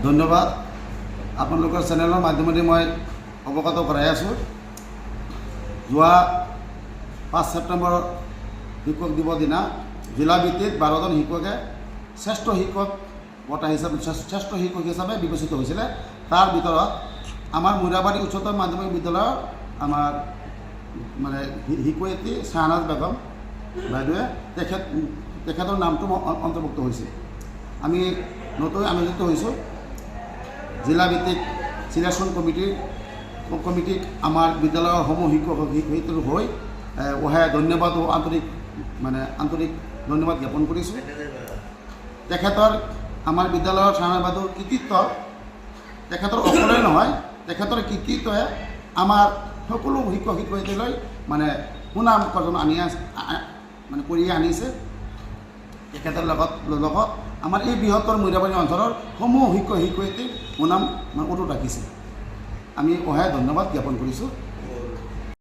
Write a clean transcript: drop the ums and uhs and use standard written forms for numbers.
ধন্যবাদ। আপোনালোকৰ চেনেলৰ মাধ্যমেদি মই অৱগত কৰাই আছোঁ। যোৱা 5 ছেপ্টেম্বৰ শিক্ষক দিৱস দিনা জিলা ভিত্তিত 12জন শিক্ষকে শ্ৰেষ্ঠ শিক্ষক বঁটা হিচাপে শ্ৰেষ্ঠ শিক্ষক হিচাপে বিবেচিত হৈছিলে। তাৰ ভিতৰত আমাৰ মুৰাবাৰী উচ্চতৰ মাধ্যমিক বিদ্যালয়ৰ আমাৰ মানে শিক্ষয়িত্ৰী শ্বাহনাজ বেগম বাইদেৱে তেখেতৰ নামটো অন্তৰ্ভুক্ত হৈছে। আমি নতুন আনন্দিত হৈছোঁ। জিলা ভিত্তিক চিলেকশ্যন কমিটিক আমাৰ বিদ্যালয়ৰ সমূহ শিক্ষক শিক্ষয়িত্ৰীৰ হৈ অহাই ধন্যবাদ ও আন্তৰিক ধন্যবাদ জ্ঞাপন কৰিছোঁ। তেখেতৰ আমাৰ বিদ্যালয়ৰ শ্বাহনাজ বাইদেউৰ কৃতিত্ব তেখেতৰ অকলে নহয়, তেখেতৰ কৃতিত্বই আমাৰ সকলো শিক্ষক শিক্ষয়িত্ৰীলৈ সুনাম অৰ্জন কঢ়িয়াই আনিছে। তেখেতৰ লগত আমাৰ এই বৃহত্তৰ মৈৰাবাৰী অঞ্চলৰ সমূহ শিক্ষক শিক্ষয়িত্ৰীৰ সুনাম অটুট ৰাখিছে। আমি অহাই ধন্যবাদ জ্ঞাপন কৰিছোঁ।